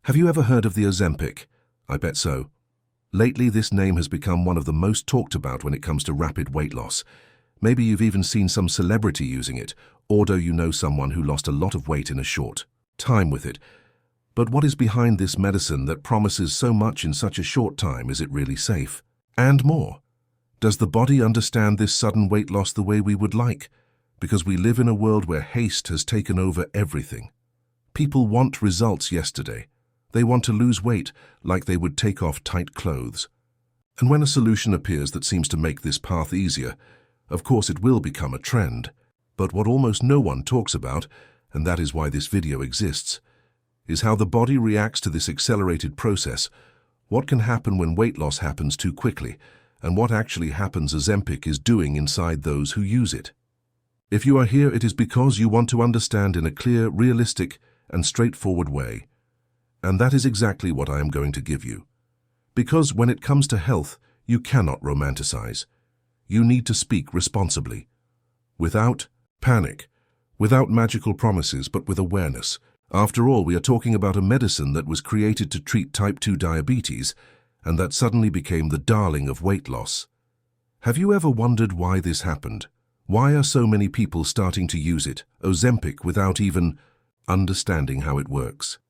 Have you ever heard of the Ozempic? I bet so. Lately, this name has become one of the most talked about when it comes to rapid weight loss. Maybe you've even seen some celebrity using it, or do you know someone who lost a lot of weight in a short time with it. But what is behind this medicine that promises so much in such a short time? Is it really safe? And more. Does the body understand this sudden weight loss the way we would like? Because we live in a world where haste has taken over everything. People want results yesterday. They want to lose weight like they would take off tight clothes. And when a solution appears that seems to make this path easier, of course it will become a trend. But what almost no one talks about, and that is why this video exists, is how the body reacts to this accelerated process, what can happen when weight loss happens too quickly, and what actually happens Ozempic is doing inside those who use it. If you are here, it is because you want to understand in a clear, realistic, and straightforward way. And that is exactly what I am going to give you. Because when it comes to health, you cannot romanticize. You need to speak responsibly. Without panic, without magical promises, but with awareness. After all, we are talking about a medicine that was created to treat type 2 diabetes, and that suddenly became the darling of weight loss. Have you ever wondered why this happened? Why are so many people starting to use it, Ozempic, without even understanding how it works?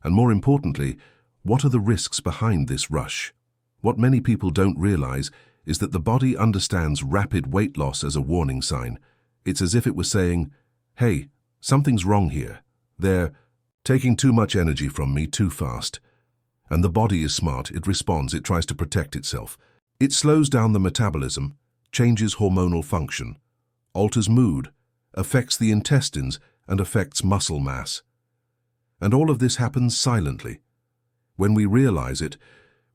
And more importantly, what are the risks behind this rush? What many people don't realize is that the body understands rapid weight loss as a warning sign. It's as if it was saying, hey, something's wrong here. They're taking too much energy from me too fast. And the body is smart. It responds. It tries to protect itself. It slows down the metabolism, changes hormonal function, alters mood, affects the intestines, and affects muscle mass. And all of this happens silently. When we realize it,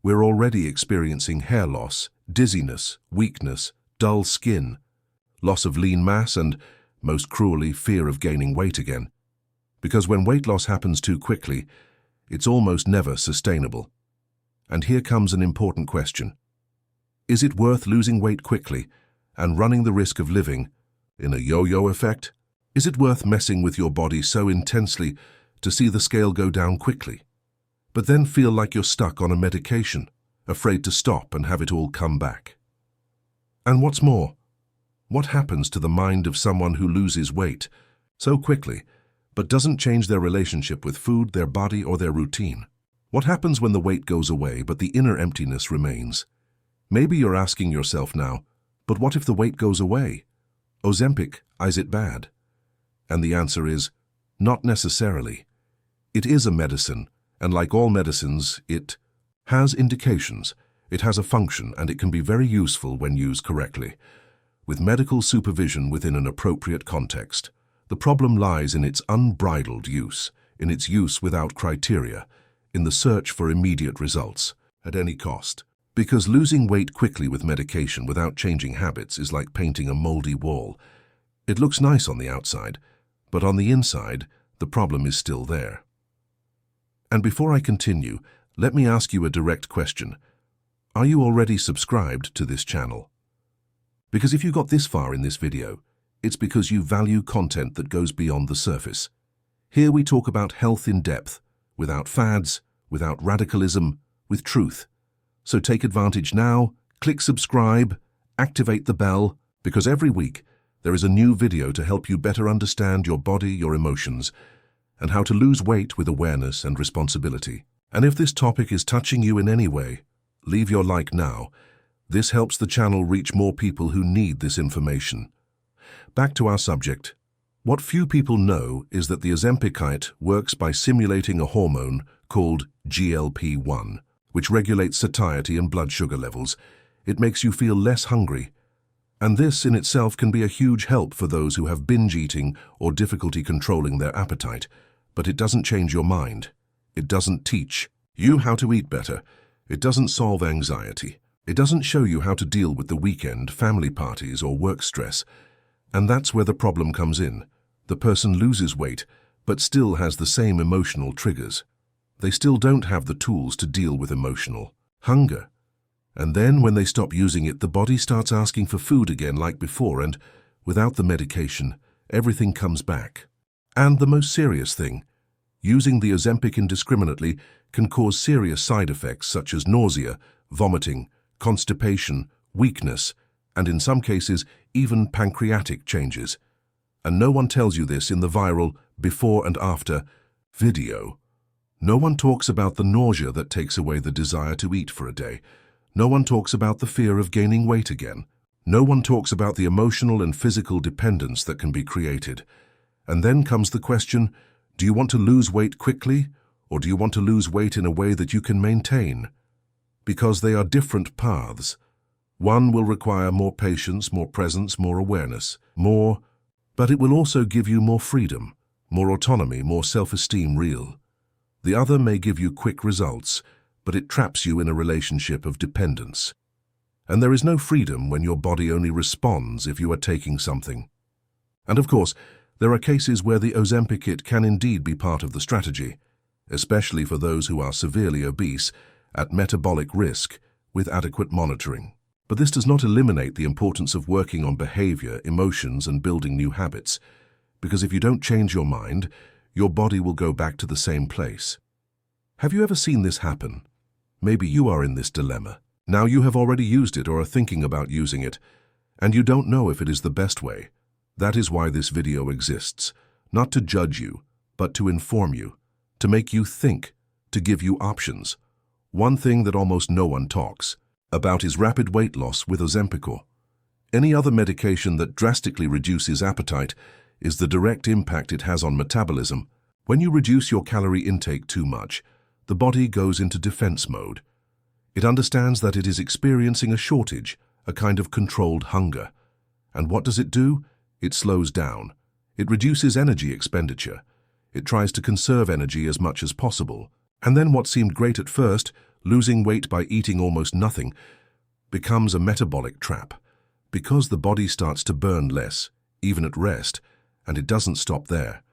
we're already experiencing hair loss, dizziness, weakness, dull skin, loss of lean mass, and, most cruelly, fear of gaining weight again. Because when weight loss happens too quickly, it's almost never sustainable. And here comes an important question. Is it worth losing weight quickly and running the risk of living in a yo-yo effect? Is it worth messing with your body so intensely to see the scale go down quickly, but then feel like you're stuck on a medication, afraid to stop and have it all come back? And what's more, what happens to the mind of someone who loses weight so quickly, but doesn't change their relationship with food, their body, or their routine? What happens when the weight goes away, but the inner emptiness remains? Maybe you're asking yourself now, but what if the weight goes away? Ozempic, is it bad? And the answer is, not necessarily. It is a medicine, and like all medicines, it has indications, it has a function, and it can be very useful when used correctly, with medical supervision within an appropriate context. The problem lies in its unbridled use, in its use without criteria, in the search for immediate results, at any cost. Because losing weight quickly with medication without changing habits is like painting a moldy wall. It looks nice on the outside, but on the inside, the problem is still there. And before I continue, let me ask you a direct question. Are you already subscribed to this channel? Because if you got this far in this video, it's because you value content that goes beyond the surface. Here we talk about health in depth, without fads, without radicalism, with truth. So take advantage now, click subscribe, activate the bell, because every week there is a new video to help you better understand your body, your emotions, and how to lose weight with awareness and responsibility. And if this topic is touching you in any way, leave your like now. This helps the channel reach more people who need this information. Back to our subject. What few people know is that the Ozempic works by simulating a hormone called GLP-1, which regulates satiety and blood sugar levels. It makes you feel less hungry. And this in itself can be a huge help for those who have binge eating or difficulty controlling their appetite. But it doesn't change your mind. It doesn't teach you how to eat better. It doesn't solve anxiety. It doesn't show you how to deal with the weekend, family parties, or work stress. And that's where the problem comes in. The person loses weight, but still has the same emotional triggers. They still don't have the tools to deal with emotional hunger. And then when they stop using it, the body starts asking for food again like before, and without the medication, everything comes back. And the most serious thing, using the Ozempic indiscriminately can cause serious side effects such as nausea, vomiting, constipation, weakness, and in some cases, even pancreatic changes. And no one tells you this in the viral before and after video. No one talks about the nausea that takes away the desire to eat for a day. No one talks about the fear of gaining weight again. No one talks about the emotional and physical dependence that can be created. And then comes the question, do you want to lose weight quickly, or do you want to lose weight in a way that you can maintain? Because they are different paths. One will require more patience, more presence, more awareness, but it will also give you more freedom, more autonomy, more self-esteem real. The other may give you quick results, but it traps you in a relationship of dependence. And there is no freedom when your body only responds if you are taking something. And of course, there are cases where the Ozempic kit can indeed be part of the strategy, especially for those who are severely obese, at metabolic risk, with adequate monitoring. But this does not eliminate the importance of working on behavior, emotions, and building new habits, because if you don't change your mind, your body will go back to the same place. Have you ever seen this happen? Maybe you are in this dilemma. Now you have already used it or are thinking about using it, and you don't know if it is the best way. That is why this video exists, not to judge you, but to inform you, to make you think, to give you options. One thing that almost no one talks about is rapid weight loss with Ozempic. Any other medication that drastically reduces appetite is the direct impact it has on metabolism. When you reduce your calorie intake too much, the body goes into defense mode. It understands that it is experiencing a shortage, a kind of controlled hunger. And what does it do? It slows down. It reduces energy expenditure. It tries to conserve energy as much as possible. And then what seemed great at first, losing weight by eating almost nothing, becomes a metabolic trap. Because the body starts to burn less, even at rest, and it doesn't stop there.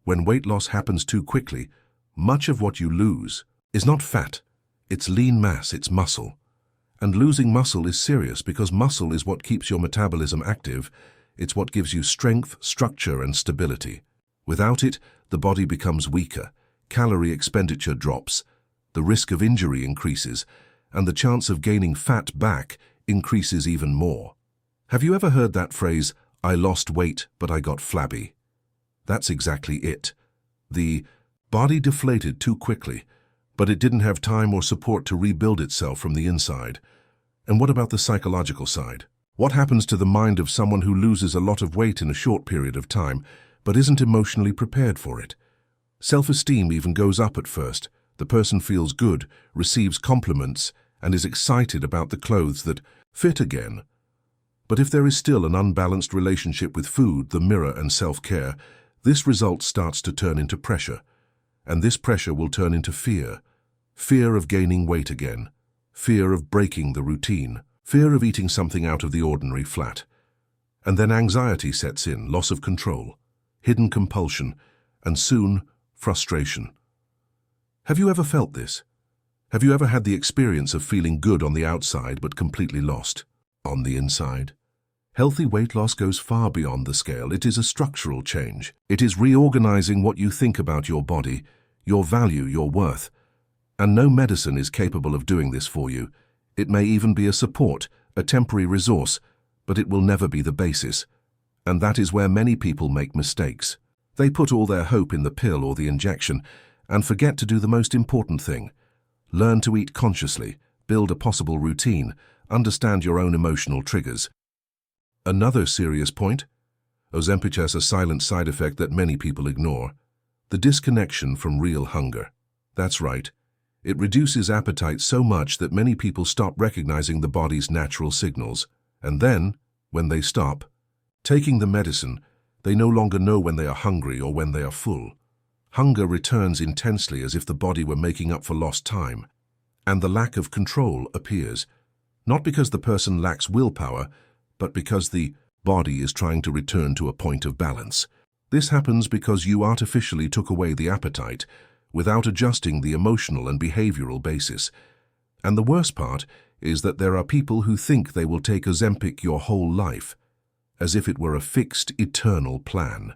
When weight loss happens too quickly, much of what you lose is not fat, it's lean mass, it's muscle. And losing muscle is serious because muscle is what keeps your metabolism active. It's what gives you strength, structure, and stability. Without it, the body becomes weaker, calorie expenditure drops, the risk of injury increases, and the chance of gaining fat back increases even more. Have you ever heard that phrase, "I lost weight, but I got flabby"? That's exactly it. The body deflated too quickly, but it didn't have time or support to rebuild itself from the inside. And what about the psychological side? What happens to the mind of someone who loses a lot of weight in a short period of time, but isn't emotionally prepared for it? Self-esteem even goes up at first. The person feels good, receives compliments, and is excited about the clothes that fit again. But if there is still an unbalanced relationship with food, the mirror, and self-care, this result starts to turn into pressure. And this pressure will turn into fear. Fear of gaining weight again. Fear of breaking the routine. Fear of eating something out of the ordinary flat. And then anxiety sets in, loss of control, hidden compulsion, and soon, frustration. Have you ever felt this? Have you ever had the experience of feeling good on the outside but completely lost on the inside? Healthy weight loss goes far beyond the scale. It is a structural change. It is reorganizing what you think about your body, your value, your worth. And no medicine is capable of doing this for you. It may even be a support, a temporary resource, but it will never be the basis. And that is where many people make mistakes. They put all their hope in the pill or the injection and forget to do the most important thing. Learn to eat consciously, build a possible routine, understand your own emotional triggers. Another serious point, Ozempic has a silent side effect that many people ignore, the disconnection from real hunger. That's right. It reduces appetite so much that many people stop recognizing the body's natural signals. And then, when they stop taking the medicine, they no longer know when they are hungry or when they are full. Hunger returns intensely as if the body were making up for lost time. And the lack of control appears, not because the person lacks willpower, but because the body is trying to return to a point of balance. This happens because you artificially took away the appetite without adjusting the emotional and behavioral basis. And the worst part is that there are people who think they will take Ozempic your whole life, as if it were a fixed, eternal plan.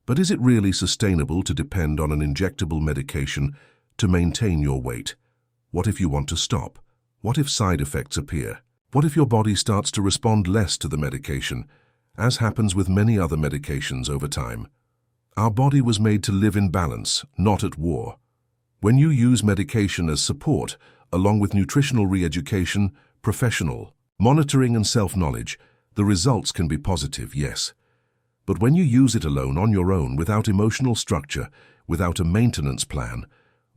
But is it really sustainable to depend on an injectable medication to maintain your weight? What if you want to stop? What if side effects appear? What if your body starts to respond less to the medication, as happens with many other medications over time? Our body was made to live in balance, not at war. When you use medication as support, along with nutritional re-education, professional monitoring and self-knowledge, the results can be positive, yes. But when you use it alone on your own, without emotional structure, without a maintenance plan,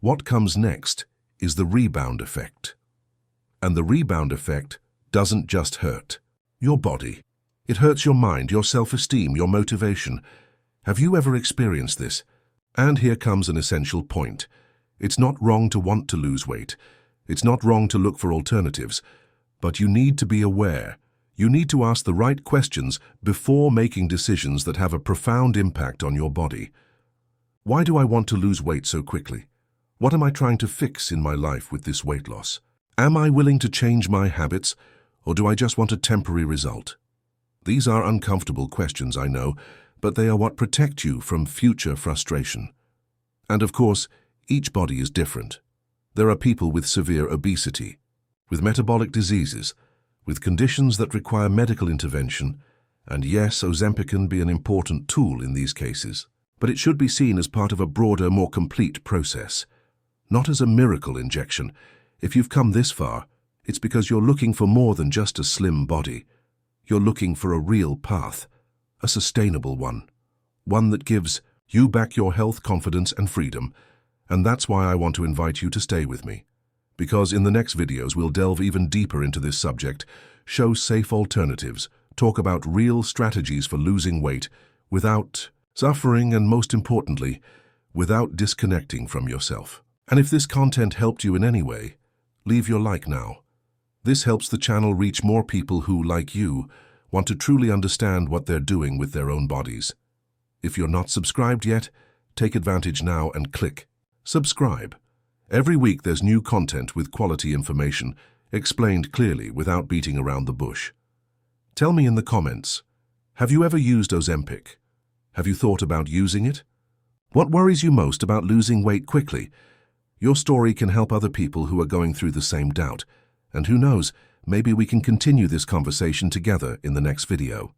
what comes next is the rebound effect. And the rebound effect doesn't just hurt your body. It hurts your mind, your self-esteem, your motivation. Have you ever experienced this? And here comes an essential point. It's not wrong to want to lose weight. It's not wrong to look for alternatives. But you need to be aware. You need to ask the right questions before making decisions that have a profound impact on your body. Why do I want to lose weight so quickly? What am I trying to fix in my life with this weight loss? Am I willing to change my habits, or do I just want a temporary result? These are uncomfortable questions, I know, but they are what protect you from future frustration. And of course, each body is different. There are people with severe obesity, with metabolic diseases, with conditions that require medical intervention, and yes, Ozempic can be an important tool in these cases. But it should be seen as part of a broader, more complete process, not as a miracle injection. If you've come this far, it's because you're looking for more than just a slim body. You're looking for a real path, a sustainable one that gives you back your health, confidence, and freedom. And that's why I want to invite you to stay with me. Because in the next videos, we'll delve even deeper into this subject, show safe alternatives, talk about real strategies for losing weight without suffering, and most importantly, without disconnecting from yourself. And if this content helped you in any way, leave your like now. This helps the channel reach more people who, like you, want to truly understand what they're doing with their own bodies. If you're not subscribed yet, take advantage now and click subscribe. Every week there's new content with quality information, explained clearly without beating around the bush. Tell me in the comments, have you ever used Ozempic? Have you thought about using it? What worries you most about losing weight quickly? Your story can help other people who are going through the same doubt. And who knows, maybe we can continue this conversation together in the next video.